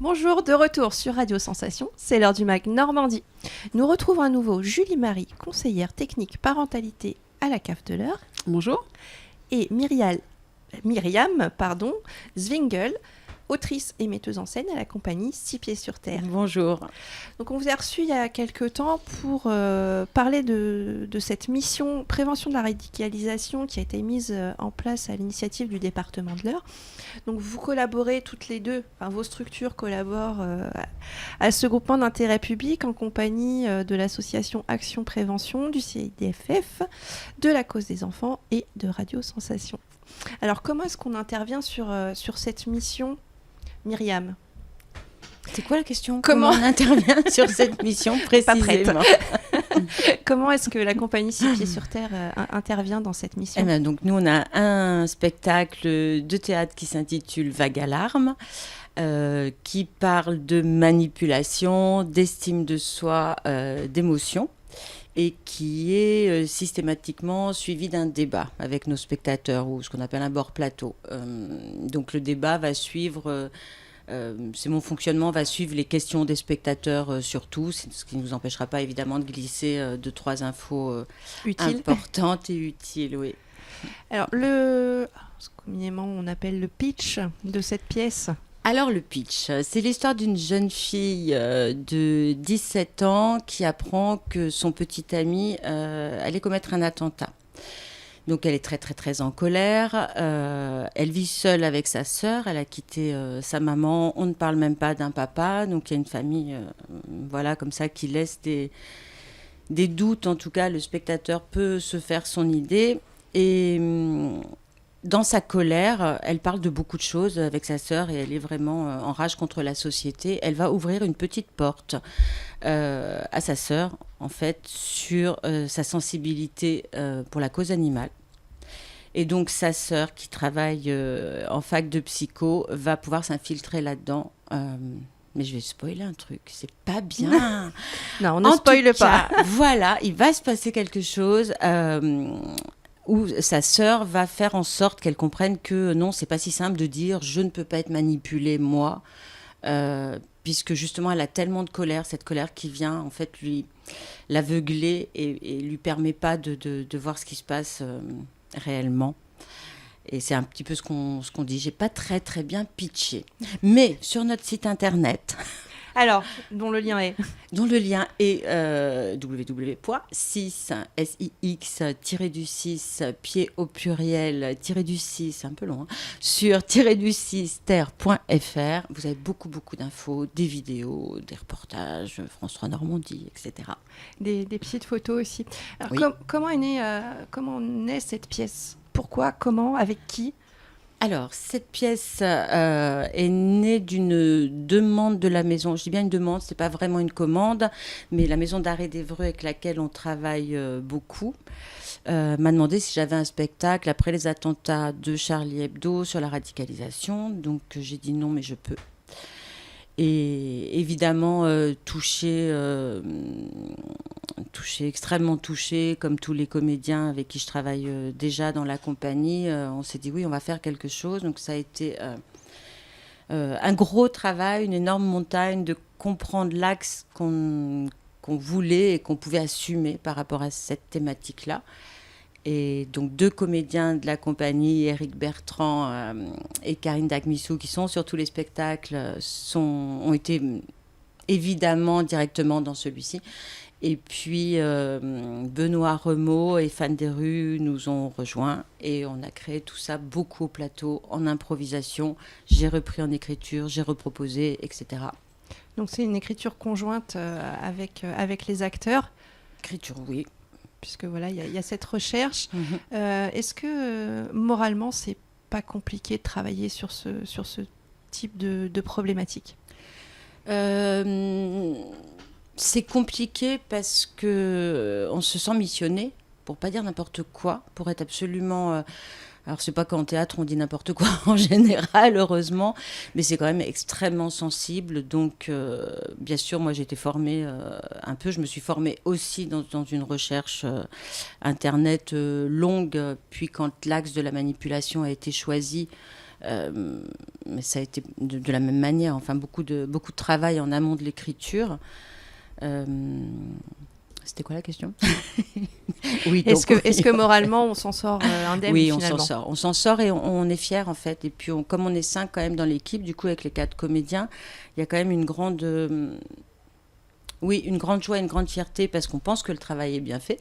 Bonjour, de retour sur Radio Sensation, c'est l'heure du MAG Normandie. Nous retrouvons à nouveau Julie-Marie, conseillère technique parentalité à la CAF de l'Eure. Bonjour. Et Myriam Zwingel, autrice et metteuse en scène à la compagnie Six Pieds sur Terre. Bonjour. Donc on vous a reçu il y a quelques temps pour parler de cette mission prévention de la radicalisation qui a été mise en place à l'initiative du département de l'Eure. Donc vous collaborez toutes les deux, enfin vos structures collaborent à ce groupement d'intérêt public en compagnie de l'association Action Prévention, du CIDFF, de la Cause des enfants et de Radio Sensation. Alors comment est-ce qu'on intervient sur cette mission, Myriam ? C'est quoi la question ? Comment on intervient sur cette mission précisément ? Comment est-ce que la compagnie Six Pieds sur Terre intervient dans cette mission ? Donc nous, on a un spectacle de théâtre qui s'intitule Vague Alarme, qui parle de manipulation, d'estime de soi, d'émotion, et qui est systématiquement suivi d'un débat avec nos spectateurs, ou ce qu'on appelle un bord plateau. Donc le débat va suivre... c'est mon fonctionnement, va suivre les questions des spectateurs surtout, ce qui ne nous empêchera pas évidemment de glisser 2-3 infos importantes et utiles. Oui. Alors, ce communément on appelle le pitch de cette pièce. Alors le pitch, c'est l'histoire d'une jeune fille de 17 ans qui apprend que son petit ami allait commettre un attentat. Donc elle est très très très en colère, elle vit seule avec sa sœur, elle a quitté sa maman, on ne parle même pas d'un papa, donc il y a une famille voilà, comme ça qui laisse des doutes, en tout cas le spectateur peut se faire son idée. Et dans sa colère, elle parle de beaucoup de choses avec sa sœur et elle est vraiment en rage contre la société. Elle va ouvrir une petite porte à sa sœur, en fait, sur sa sensibilité pour la cause animale. Et donc, sa sœur, qui travaille en fac de psycho, va pouvoir s'infiltrer là-dedans. Mais je vais spoiler un truc, c'est pas bien. Non, on ne spoile pas. Voilà, il va se passer quelque chose où sa sœur va faire en sorte qu'elle comprenne que non, c'est pas si simple de dire « je ne peux pas être manipulée, moi ». Puisque justement elle a tellement de colère, cette colère qui vient en fait lui l'aveugler et lui permet pas de voir ce qui se passe réellement. Et c'est un petit peu ce qu'on dit. J'ai pas très très bien pitché, mais sur notre site internet. Alors, dont le lien est www.6 pied au pluriel -6 un peu long sur -6 terre.fr. Vous avez beaucoup d'infos, des vidéos, des reportages, France 3 Normandie, etc. Des petites photos aussi. Alors, oui. comment naît cette pièce ? Pourquoi ? Comment ? Avec qui ? Alors, cette pièce est née d'une demande de la maison. Je dis bien une demande, ce n'est pas vraiment une commande, mais la maison d'arrêt d'Évreux avec laquelle on travaille beaucoup m'a demandé si j'avais un spectacle après les attentats de Charlie Hebdo sur la radicalisation. Donc, j'ai dit non, mais je peux. Et évidemment, extrêmement touchée, comme tous les comédiens avec qui je travaille déjà dans la compagnie. On s'est dit oui, on va faire quelque chose. Donc ça a été un gros travail, une énorme montagne de comprendre l'axe qu'on voulait et qu'on pouvait assumer par rapport à cette thématique-là. Et donc 2 comédiens de la compagnie, Éric Bertrand et Karine Dagmissou, qui sont sur tous les spectacles, ont été évidemment directement dans celui-ci. Et puis Benoît Remaud et Fan Desrues nous ont rejoints et on a créé tout ça beaucoup au plateau, en improvisation. J'ai repris en écriture, j'ai reproposé, etc. Donc c'est une écriture conjointe avec les acteurs. Écriture, oui. Puisque voilà, il y a cette recherche. Est-ce que moralement, c'est pas compliqué de travailler sur ce type de problématique ? C'est compliqué parce qu'on se sent missionné, pour pas dire n'importe quoi, pour être absolument... Alors, c'est pas qu'en théâtre, on dit n'importe quoi en général, heureusement, mais c'est quand même extrêmement sensible. Donc, bien sûr, moi, j'ai été formée un peu. Je me suis formée aussi dans une recherche Internet longue. Puis, quand l'axe de la manipulation a été choisi, Mais ça a été de la même manière, enfin beaucoup de travail en amont de l'écriture. C'était quoi la question? Oui, est-ce que moralement on s'en sort indemne? Oui, finalement on s'en sort et on est fiers en fait. Et puis comme on est 5 quand même dans l'équipe, du coup avec les 4 comédiens, il y a quand même une grande joie, une grande fierté parce qu'on pense que le travail est bien fait.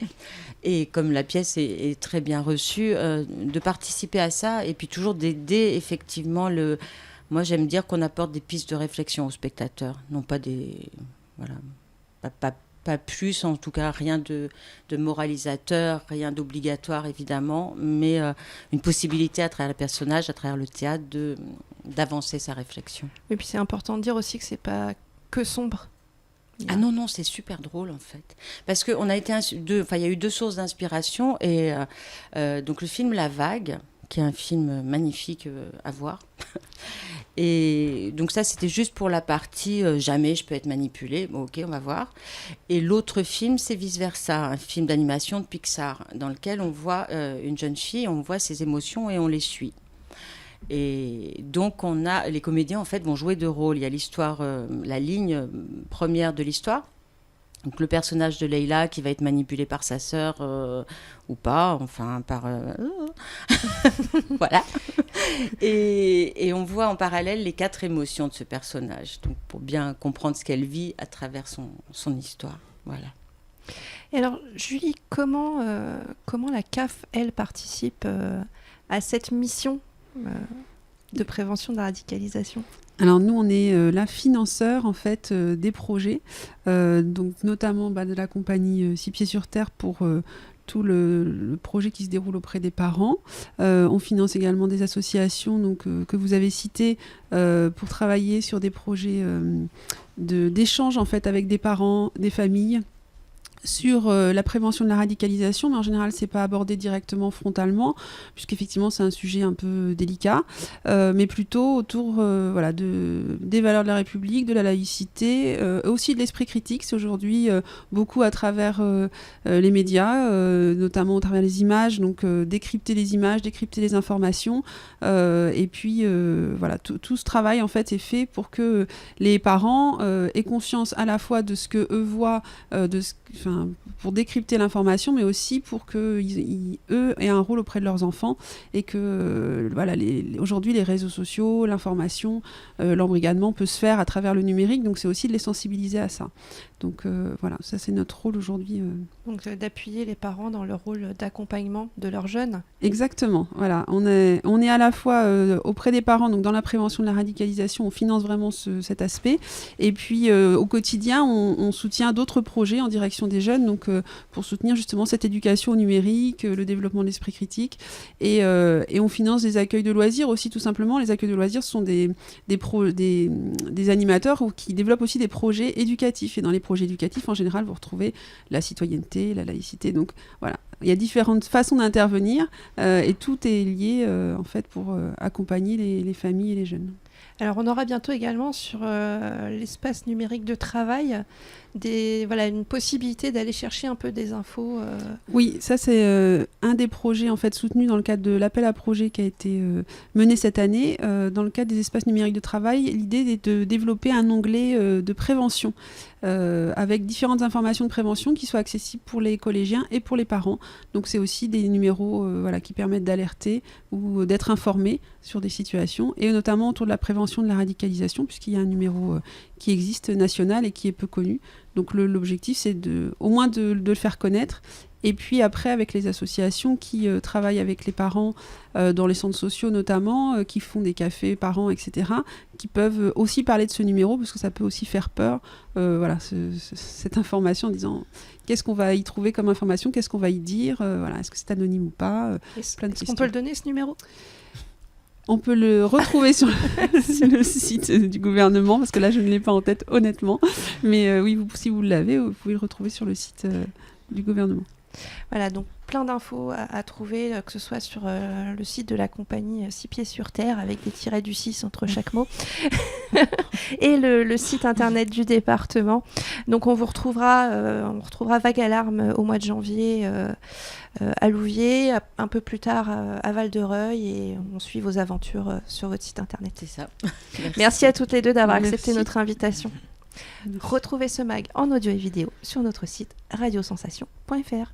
Et comme la pièce est très bien reçue, de participer à ça et puis toujours d'aider effectivement Moi j'aime dire qu'on apporte des pistes de réflexion aux spectateurs, non pas des... Voilà, pas plus, en tout cas rien de moralisateur, rien d'obligatoire évidemment, mais une possibilité à travers le personnage, à travers le théâtre, d'avancer sa réflexion. Et puis c'est important de dire aussi que c'est pas que sombre. Ah non, c'est super drôle en fait. Parce qu'il y a eu 2 sources d'inspiration, et donc le film La Vague, qui est un film magnifique à voir. Et donc ça, c'était juste pour la partie jamais je peux être manipulée. Bon, ok, on va voir. Et l'autre film, c'est Vice Versa, un film d'animation de Pixar, dans lequel on voit une jeune fille, on voit ses émotions et on les suit. Et donc les comédiens en fait vont jouer 2 rôles. Il y a l'histoire, la ligne première de l'histoire. Donc le personnage de Leïla qui va être manipulé par sa sœur ou pas, enfin par... voilà. Et on voit en parallèle les 4 émotions de ce personnage, donc pour bien comprendre ce qu'elle vit à travers son histoire. Voilà. Et alors Julie, comment la CAF, elle, participe à cette mission de prévention de la radicalisation? Alors nous, on est la financeur en fait des projets, donc notamment de la compagnie 6 Pieds sur Terre pour tout le projet qui se déroule auprès des parents. On finance également des associations donc, que vous avez citées pour travailler sur des projets d'échange en fait avec des parents, des familles, sur la prévention de la radicalisation, mais en général, c'est pas abordé directement frontalement, puisqu'effectivement, c'est un sujet un peu délicat, mais plutôt autour des valeurs de la République, de la laïcité, aussi de l'esprit critique. C'est aujourd'hui beaucoup à travers les médias, notamment à travers les images, donc décrypter les images, décrypter les informations, et puis tout ce travail en fait est fait pour que les parents aient conscience à la fois de ce que eux voient, pour décrypter l'information, mais aussi pour qu'eux aient un rôle auprès de leurs enfants et que aujourd'hui les réseaux sociaux, l'information, l'embrigadement peut se faire à travers le numérique, donc c'est aussi de les sensibiliser à ça. Donc ça c'est notre rôle aujourd'hui. Donc d'appuyer les parents dans leur rôle d'accompagnement de leurs jeunes. Exactement, voilà. On est à la fois auprès des parents, donc dans la prévention de la radicalisation, on finance vraiment cet aspect, et puis au quotidien on soutient d'autres projets en direction des jeunes, donc pour soutenir justement cette éducation au numérique, le développement de l'esprit critique, et on finance des accueils de loisirs aussi, tout simplement. Les accueils de loisirs sont des animateurs qui développent aussi des projets éducatifs, et dans les projets éducatifs en général vous retrouvez la citoyenneté, la laïcité, donc voilà. Il y a différentes façons d'intervenir et tout est lié en fait pour accompagner les familles et les jeunes. Alors on aura bientôt également sur l'espace numérique de travail une possibilité d'aller chercher un peu des infos. Oui, ça c'est un des projets en fait soutenus dans le cadre de l'appel à projet qui a été mené cette année. Dans le cadre des espaces numériques de travail, l'idée est de développer un onglet de prévention avec différentes informations de prévention qui soient accessibles pour les collégiens et pour les parents. Donc c'est aussi des numéros qui permettent d'alerter ou d'être informés sur des situations, et notamment autour de la prévention de la radicalisation, puisqu'il y a un numéro qui existe national et qui est peu connu. Donc l'objectif c'est au moins de le faire connaître. Et puis après, avec les associations qui travaillent avec les parents dans les centres sociaux notamment, qui font des cafés parents, etc., qui peuvent aussi parler de ce numéro, parce que ça peut aussi faire peur, cette information en disant qu'est-ce qu'on va y trouver comme information, qu'est-ce qu'on va y dire, est-ce que c'est anonyme ou pas, Est-ce qu'on peut le donner, ce numéro ? On peut le retrouver sur le site du gouvernement, parce que là je ne l'ai pas en tête honnêtement, mais oui, si vous l'avez, vous pouvez le retrouver sur le site du gouvernement. Voilà, donc plein d'infos à trouver, que ce soit sur le site de la compagnie 6 Pieds sur Terre, avec des tirets du 6 entre chaque mot, et le site internet du département. Donc on retrouvera Vague Alarme au mois de janvier à Louviers, un peu plus tard à Val-de-Reuil, et on suit vos aventures sur votre site internet. C'est ça. Merci à toutes les deux d'avoir accepté Merci. notre invitation. Retrouvez ce mag en audio et vidéo sur notre site radiosensation.fr.